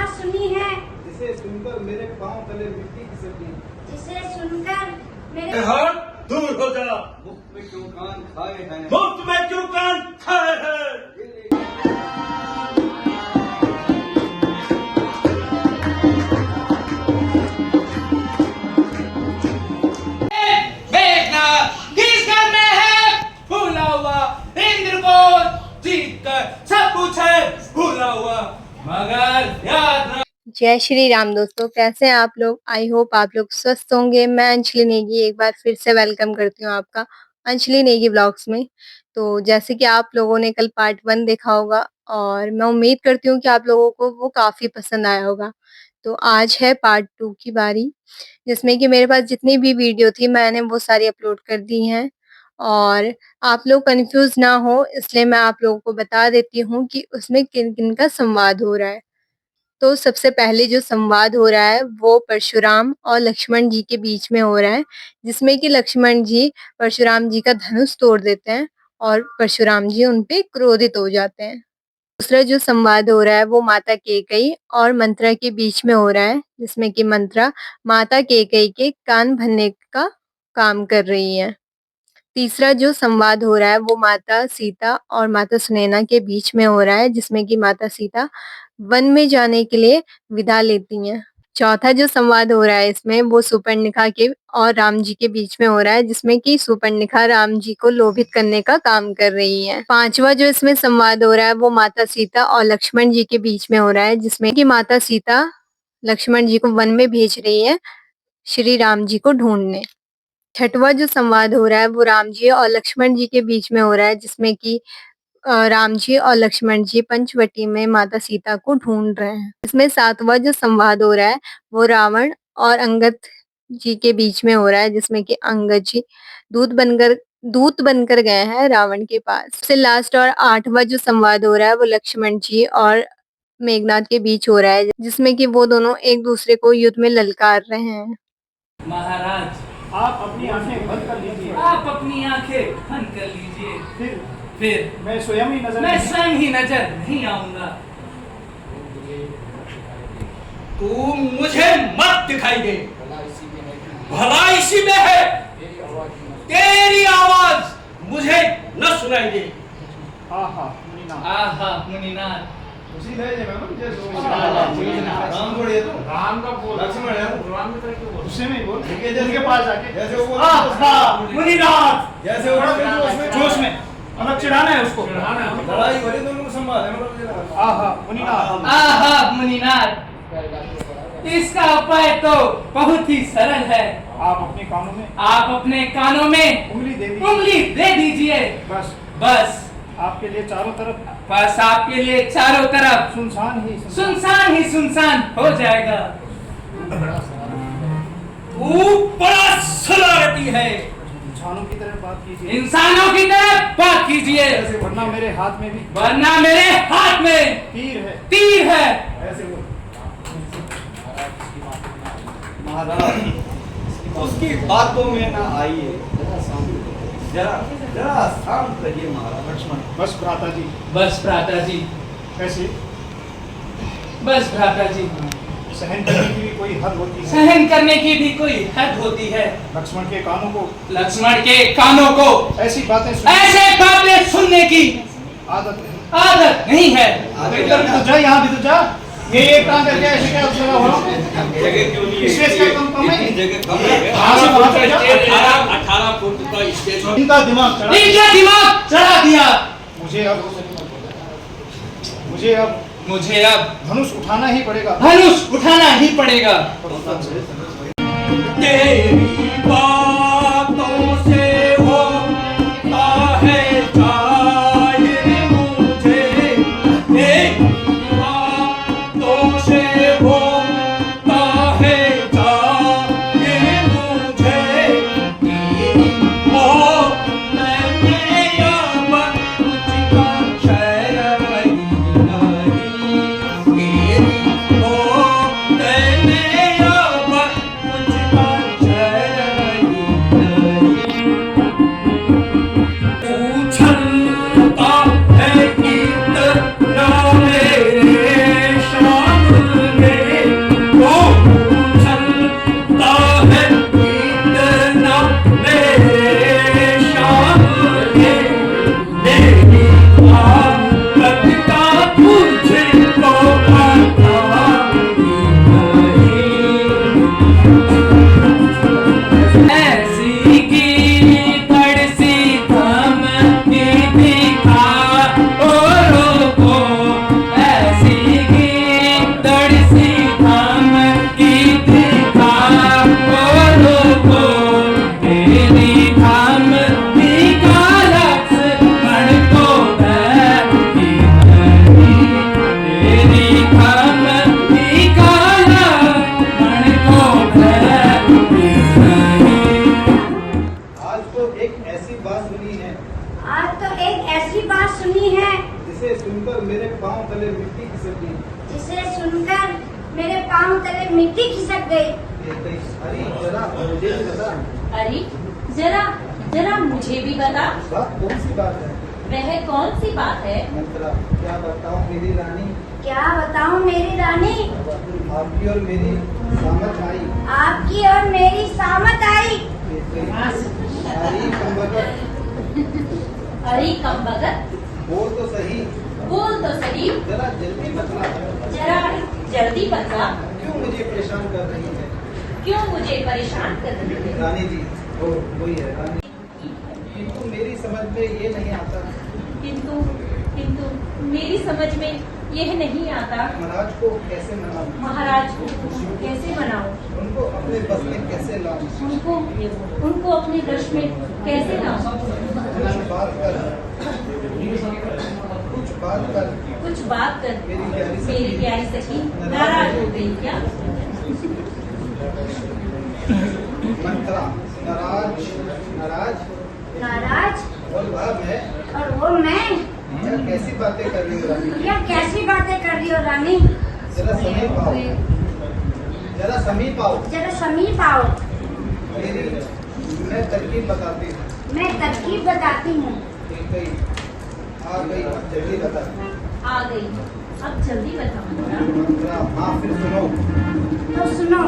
कथा सुनी है, जिसे सुनकर मेरे पांव तले मिट्टी खिसकी, जिसे सुनकर मेरे हाथ दूर हो जा। मुफ्त में क्यों कान खाए हैं, मुफ्त में क्यों कान खाए हैं। देखना किस घर में है भूला हुआ इंद्र को जीत कर सब कुछ है भूला हुआ मगर याद रख। जय श्री राम दोस्तों, कैसे हैं आप लोग। आई होप आप लोग स्वस्थ होंगे। मैं अंजलि नेगी एक बार फिर से वेलकम करती हूँ आपका अंजलि नेगी ब्लॉग्स में। तो जैसे कि आप लोगों ने कल पार्ट 1 देखा होगा और मैं उम्मीद करती हूँ कि आप लोगों को वो काफ़ी पसंद आया होगा। तो आज है पार्ट 2 की बारी, जिसमें कि मेरे पास जितनी भी वीडियो थी मैंने वो सारी अपलोड कर दी हैं। और आप लोग कंफ्यूज ना हो इसलिए मैं आप लोगों को बता देती हूँ कि उसमें किन-किन का संवाद हो रहा है। तो सबसे पहले जो संवाद हो रहा है वो परशुराम और लक्ष्मण जी के बीच में हो रहा है, जिसमें कि लक्ष्मण जी परशुराम जी का धनुष तोड़ देते हैं और परशुराम जी उन पे क्रोधित हो जाते हैं। दूसरा जो संवाद हो रहा है वो माता कैकेयी और मंत्रा के बीच में हो रहा है, जिसमें कि मंत्रा माता कैकेयी के कान भरने का काम कर रही है। तीसरा जो संवाद हो रहा है वो माता सीता और माता सुनैना के बीच में हो रहा है, जिसमें कि माता सीता वन में जाने के लिए विदा लेती हैं। चौथा जो संवाद हो रहा है इसमें वो सुपर्णिखा के और राम जी के बीच में हो रहा है, जिसमें कि सुपर्णिखा राम जी को लोभित करने का काम कर रही है। पांचवा जो इसमें संवाद हो रहा है वो माता सीता और लक्ष्मण जी के बीच में हो रहा है, जिसमें कि माता सीता लक्ष्मण जी को वन में भेज रही है श्री राम जी को ढूंढने। छठवां जो संवाद हो रहा है वो राम जी और लक्ष्मण जी के बीच में हो रहा है, जिसमें कि राम जी और लक्ष्मण जी पंचवटी में माता सीता को ढूंढ रहे हैं। इसमें सातवां जो संवाद हो रहा है वो रावण और अंगद जी के बीच में हो रहा है, जिसमें कि अंगद जी दूत बनकर गए हैं रावण के पास। सबसे लास्ट और आठवां जो संवाद हो रहा है वो लक्ष्मण जी और मेघनाथ के बीच हो रहा है, जिसमें कि वो दोनों एक दूसरे को युद्ध में ललकार रहे हैं। महाराज आप अपनी आंखें बंद कर लीजिए, आप अपनी आंखें बंद कर लीजिए, फिर मैं स्वयं ही नजर नहीं आऊंगा। तू मुझे मत दिखाई दे, भला इसी में है, तेरी आवाज मुझे न सुनाई दे। आहा मुनीनाथ, आहा मुनीनाथ, उसी ले जे मैडम जैसे राम थोड़ी है तो राम का बोल, लक्ष्मण है राम की तरह क्यों बोल, उससे में बोल उनके पास जाके जैसे वो आहा मुनीनाथ, जैसे वो जोश में मतलब चिढ़ाना है उसको, लड़ाई हो रही तो उनको संभाल है मतलब। आहा मुनीनाथ, आहा मुनीनाथ, इसका उपाय तो बहुत ही सरल है। आप अपने कानों में उंगली दे दीजिए। बस आपके लिए चारों तरफ, बस आपके लिए चारों तरफ सुनसान ही सुनसान हो जाएगा। तू बड़ा शरारती है, इंसानों की तरह बात कीजिए, इंसानों की तरह बात कीजिए, वरना मेरे हाथ में तीर है। ऐसे बोल महाराज, उसकी बातों में ना आइए, जरा शांत करिए महाराज। लक्ष्मण, बस भ्राता जी कैसे, बस भ्राता जी, सहन करने की भी कोई हद होती है, सहन करने की भी कोई हद होती है। लक्ष्मण के कानों को ऐसी बातें सुनने की आदत नहीं है। इधर भी तो जा, यहाँ भी तो जा, ये एक काम करके ऐसे क्या जगह हो रहा जगह क्यों नहीं है, स्पेस का कम है, जगह कम है। 18 फुट का स्पेस, इनका दिमाग चढ़ा दिया। मुझे अब धनुष उठाना ही पड़ेगा। तेरी बातों से होता है जाहिर मुझे, तेरी बातों से होता है जाहिर मुझे, तेरी मौत मैंने अब तुझका शय नहीं, तेरी मौत मैंने अब तुझका शय नहीं। पाँव तले मिट्टी खिसक गई। अरे जरा मुझे भी बता, अरे जरा जरा मुझे भी बता, बात कौन सी बात है? वह कौन सी बात है? मंत्रा, क्या बताऊं मेरी रानी, क्या बताऊं मेरी रानी, आपकी और मेरी सामत आई। आपकी और मेरी सामत आई। अरे कमबख्त, अरे कमबख्त, बोल तो सही, बोल तो सही, जरा जल्दी बतला, जरा जल्दी बता, क्यों मुझे परेशान कर रही है? क्यों मुझे परेशान कर रही है? रानी जी, वही है रानी, किंतु मेरी समझ में ये नहीं आता, किंतु किंतु मेरी समझ में यह नहीं आता, महाराज को कैसे मनाऊं, महाराज को कैसे मनाऊं, उनको अपने बस में कैसे लाऊं, उनको अपने वश में कैसे लाऊं। कुछ बात कर, कुछ बात कर, मेरी प्यारी सखी नाराज हो गई क्या? मंत्रा, नाराज नाराज नाराज और वह मैं, और वो मैं, यह कैसी बातें कर रही हो रानी, यह कैसी बातें कर रही हो रानी। जरा समीप आओ, जरा समीप आओ, जरा समीप आओ, मेरी मैं तरकीब बताती हूँ। मैं तरकीब बताती हूँ। ठीक गई, आ गई, अब जल्दी बता। आ गई, अब जल्दी बता। मंत्रा, हाँ फिर सुनो, तो सुनो,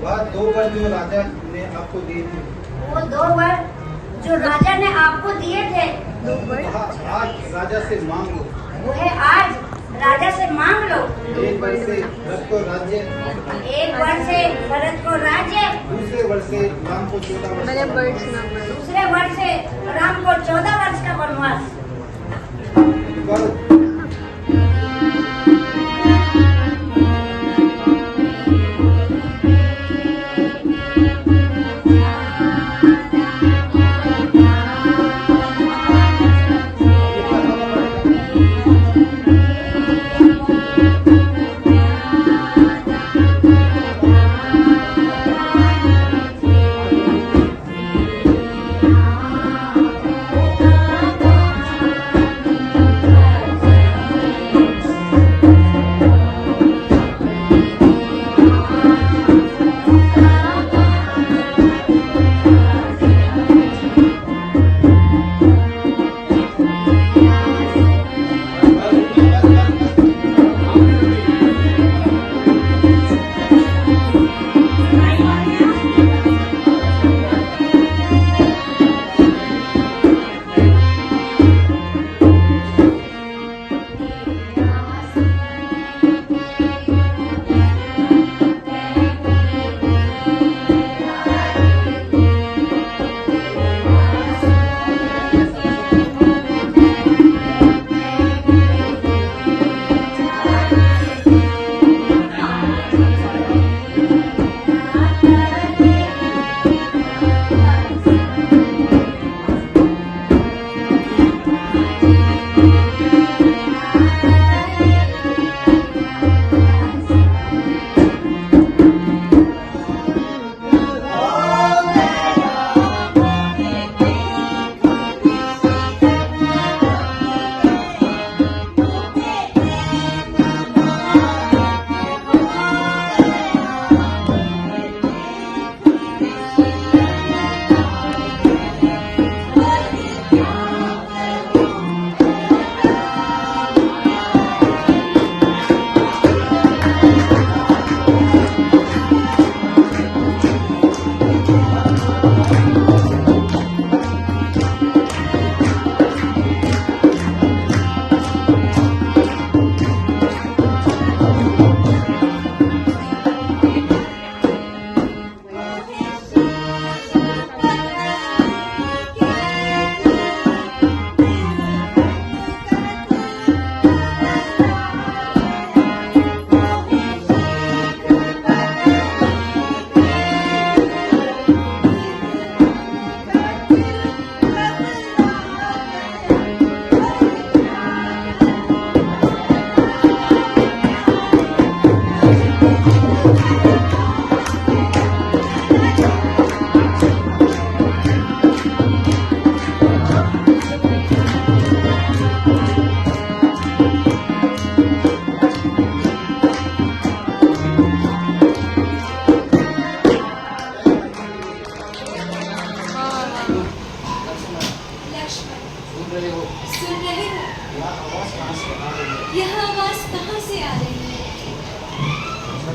वह 2 वर जो राजा ने आपको दिए थे, वो 2 वर जो राजा ने आपको दिए थे, कहा आज राजा से मांग लो, वो है आज राजा से मांग लो। 1 वर्ष से भरत को राज्य, 1 वर्ष से भरत को राज्य, दूसरे वर्ष से राम को 14 वर्ष मैंने का वर्ड सुना पड़ा। दूसरे वर्ष से राम को 14 वर्ष का वनवास। करो।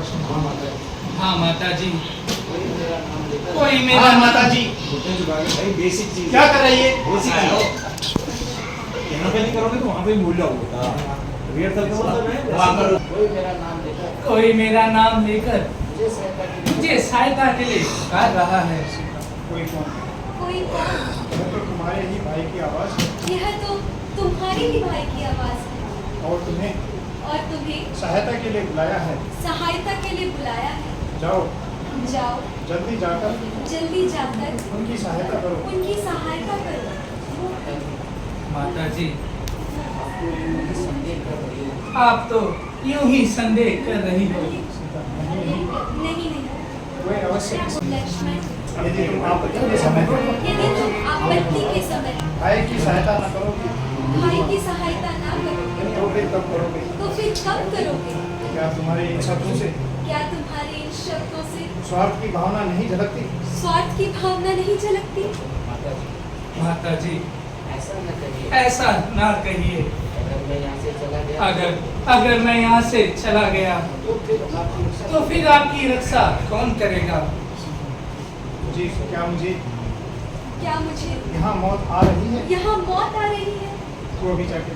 हाँ माता जी, कोई मेरा हाँ माता जी, भाई बेसिक चीज क्या कर रही है? बेसिक चीज यहाँ पे नहीं करोगे तो वहाँ पे भूल जाओगे। रिहर्सल करो, वहाँ करो। कोई मेरा नाम लेकर मुझे सहायता के लिए पुकार रहा है। कोई कौन? कोई कौन? वो तो तुम्हारे ही भाई की आवाज है। यह तो तुम्हारे ही भाई की आवाज है और तुम्हें सहायता के लिए बुलाया है। जाओ जल्दी जाकर उनकी सहायता करो। माता जी, आप तो यूं ही संदेह कर रही हो। नहीं कोई अवश्य लक्ष्मण, यदि तुम आपत्ति के समय भाई की सहायता न करोगे तो फिर कब करोगे? क्या तुम्हारी इन शब्दों से स्वार्थ की भावना नहीं झलकती? माता जी, ऐसा ना कहिए। अगर मैं यहाँ से चला गया तो फिर आपकी रक्षा कौन करेगा? जी, क्या मुझे यहाँ मौत आ रही है? तो अभी जाके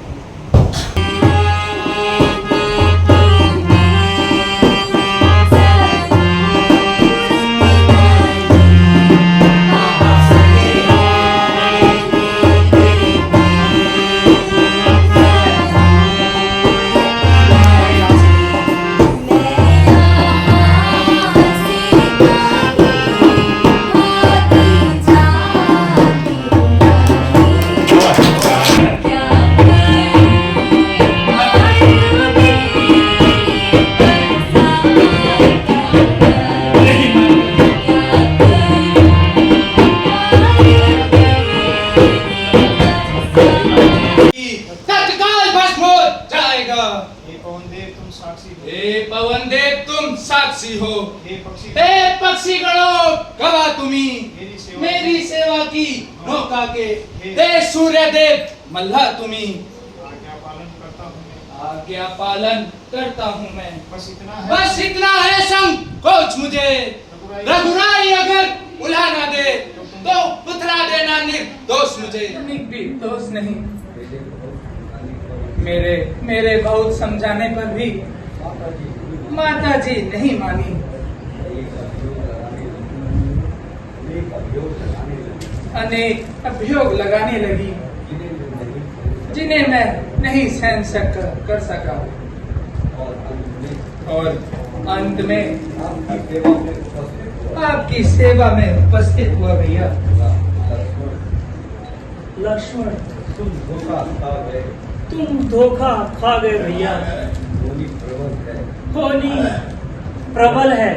तत्काल भस्म हो जाएगा। हे पवन देव तुम साक्षी हो। हे पवन देव तुम साक्षी हो। हे पक्षी हे पक्षी गणों गवा तुम्ही मेरी सेवा की नौका के। हे सूर्य देव मल्ला तुम्ही आज्ञा पालन करता हूँ मैं। बस इतना है संकोच मुझे। रघुराई अगर बुला ना दे तो पुतला देना निर्दोष मुझे। दोष नहीं, मेरे बहुत समझाने पर भी माता जी नहीं मानी। अनेक अभियोग लगाने लगी जिन्हें मैं नहीं सहन कर सका और अंत में आपकी सेवा में उपस्थित हुआ भैया। लक्ष्मण, तुम धोखा खा गए भैया। होली प्रबल है।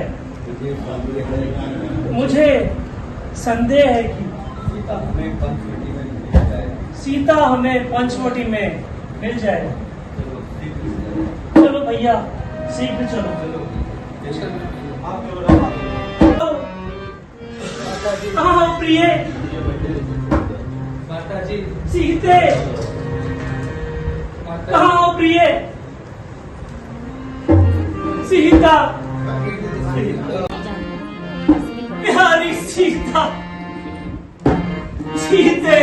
मुझे संदेह है कि सीता हमें पंचवटी में मिल जाए। चलो भैया, शीघ्र चलो। कहाँ हो प्रिय? माता जी, सीते, कहाँ हो प्रिय? सीता, प्यारी सीता, सीते।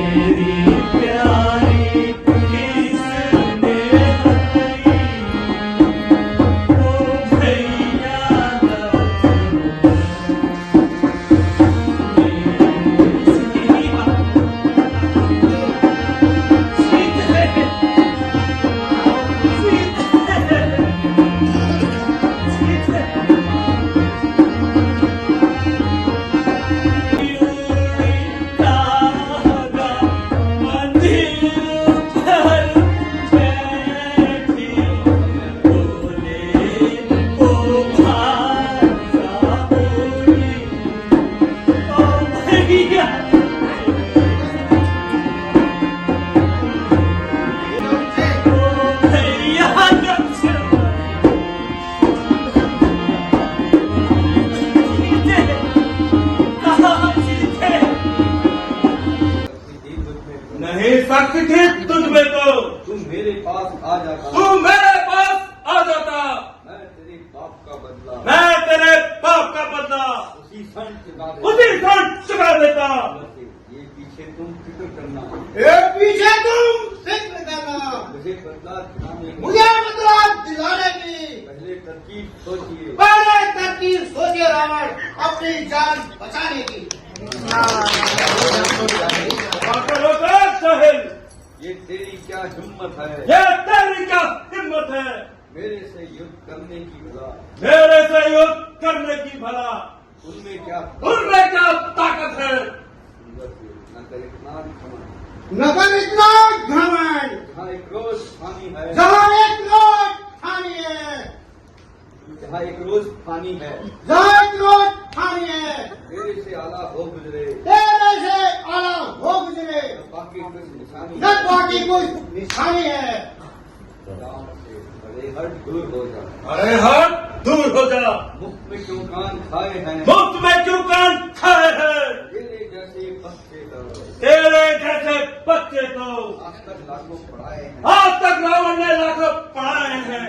मेरी प्यारी किसने हरी, ओ भैया नहीं शक्ति थी तुझ में तो तुम मेरे पास आ जाता, तू मेरे पास आ जाता, मैं तेरे पाप का बदला मैं तेरे पाप का बदला उसी क्षण चुका उसी क्षण चुका देता। ये पीछे तुम फिक्र करना, पीछे तुम फिक्र करना, मुझे बदला दिलाने की, मुझे बदला दिलाने की पहले तरकीब सोचिए, पहले तरकीब सोचिए रावण, अपनी जान बचाने की। साहिल, ये तेरी क्या हिम्मत है, ये तेरी क्या हिम्मत है, मेरे से युद्ध करने की भला, मेरे से युद्ध करने की भला, उनमें क्या उनमें क्या ताकत है। न कर इतना घमंड, न कर इतना घमंड, जहाँ एक रोज पानी है, जहाँ एक रोज खानी है, जहाँ एक रोज पानी है, जहाँ एक रोज खानी है, तेरे से आला हो गुजरे, तेरे से आला हो गुजरे, बाकी कुछ निशानी न बाकी कुछ निशानी है। राम से बड़े हट दूर हो जा, अरे हट दूर हो जा, मुफ्त में क्यों कान खाए हैं, मुफ्त में क्यों कान खाए हैं, तेरे जैसे बच्चे तो तेरे जैसे बच्चे तो आज तक लाखों पढ़ाए हैं, आज तक रावण ने लाखों पढ़ाए हैं।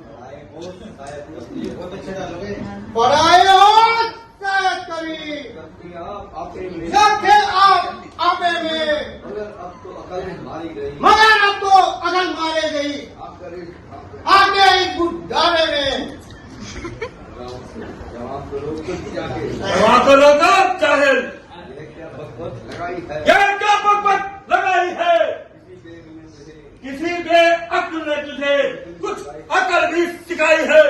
पढ़ाए हो शायद कभी बहुत अच्छे डालोगे, पढ़ाए हो शायद कभी, करती आप आपे में, रखे आप आपे में, मगर अब तो अकल मारी गई, मगर अब तो अगल मारे गई, आगे इस बुढ़ाने में। जवाब करो कुछ जाके, जवाब तो लोगा चाहे, ये क्या बकवास लगाई है, ये क्या बकवास लगाई है, किसी किसी बेअक्ल ने तुझे कुछ अकल भी सिखाई है।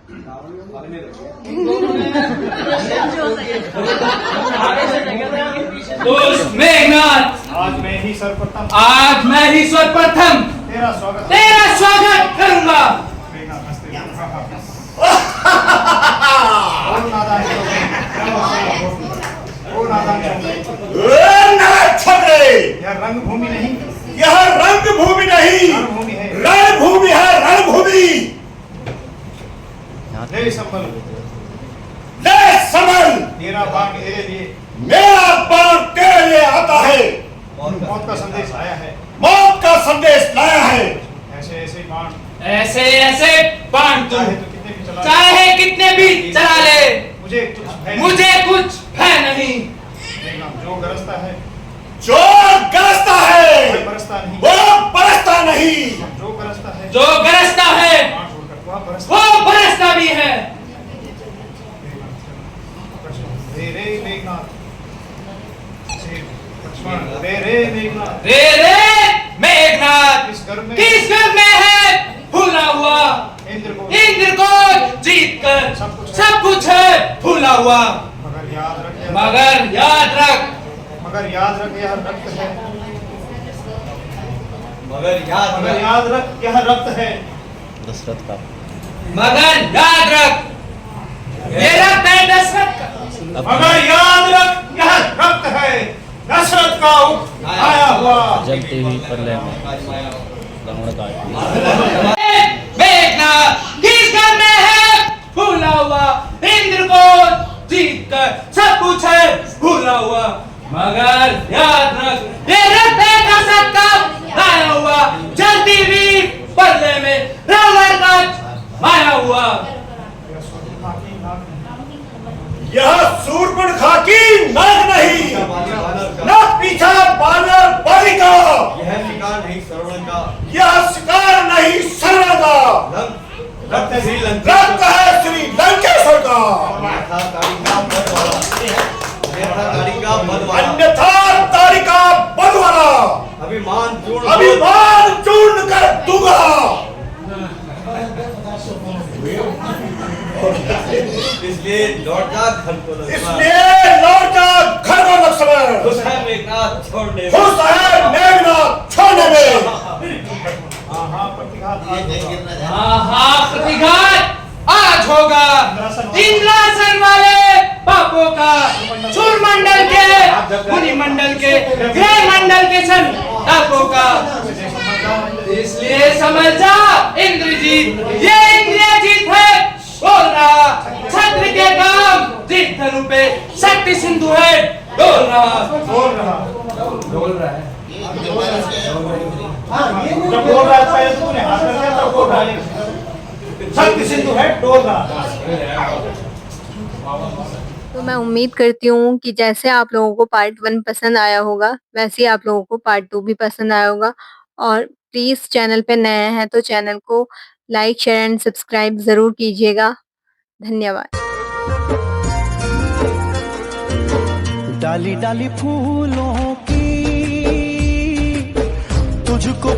भागने लगे, दोस्त मेघनाथ, आज मैं ही सर्वप्रथम आज मैं ही सर्वप्रथम तेरा स्वागत तेरा स्वागत करूंगा। यह रंगभूमि नहीं, यह रंगभूमि नहीं, रणभूमि है। रणभूमि है, रणभूमि। ले संभल, ले संभल, तेरा बाण मेरे लिए, मेरा बाण तेरे लिए आता है, मौत का संदेश आया है, मौत का संदेश लाया है। ऐसे ऐसे बाण ऐसे ऐसे बाण तू चाहे तो कितने भी चला, चाहे कितने भी चला ले, मुझे कुछ भय नहीं। मुझे कुछ भय नहीं। देखना, जो गरजता है जो गरजता है वह बरसता नहीं, वो बरसता नहीं, जो गरजता है जो गरजता है बाण छोड़कर वह बरसता। वो बरसता भी है। रे रे मेघनाथ, लक्ष्मण, रे रे मेघनाथ, रे रे मेघनाथ, इस घर में किस घर में है भूला हुआ, इंद्र को इंद्र को जीत कर सब कुछ है भूला हुआ। मगर याद रख, मगर याद रख, मगर याद रख यह रक्त है, मगर याद मगर याद रख यह रक्त है, मगर याद रख ये रक्त है दशरथ का। मगर याद रख यह रक्त है दशरथ का आया हुआ। जलती हुई प्रलय में रावण काट दिया। मेघनाथ किस घर में है भूला हुआ, इंद्र को जीत कर सब कुछ है भूला हुआ। मगर याद रख ये रक्त है दशरथ का आया हुआ, जलती हुई प्रलय में रावण का माया हुआ। यह सूर्पणखा की नाग नहीं, न पीछा बानर बालिका, यह शिकार नहीं श्रवण का, यह शिकार नहीं शरण का, रक्त श्री रक्त है श्री लंकेश्वर का, अन्यथा तारिका बद वाला, अन्यथा तारिका बद वाला, अन्यथा तारिका बद वाला, अभिमान चूर्ण अभिमान चूर्ण कर दूंगा। इसलिए लौट जा घर को लक्ष्मण, इसलिए लौट जा घर को लक्ष्मण, खुश है मेघनाथ छोड़ने में, खुश है मेघनाथ छोड़ने में। हाँ प्रतिघात हाँ प्रतिघात आज होगा, इंद्रासन वाले पापों का चूरमंडल के मुनि मंडल के ग्रह मंडल के सन पापों का। इसलिए समझ जा इंद्रजीत, ये इंद्रजीत है बोल रहा, छत्र के काम जीत धनु पे शक्ति सिंधु है डोल रहा, बोल रहा, डोल रहा है। जब बोल रहा था पहले तो तूने हाथ कर दिया तब बोल रहा है शक्ति सिंधु है डोल रहा। तो मैं उम्मीद करती हूँ कि जैसे आप लोगों को पार्ट 1 पसंद आया होगा वैसे ही आप लोगों को पार्ट 2 भी पसंद आया होगा। और प्लीज़ चैनल पे नए हैं तो चैनल को लाइक शेयर एंड सब्सक्राइब ज़रूर कीजिएगा। धन्यवाद। डाली डाली फूलों की तुझको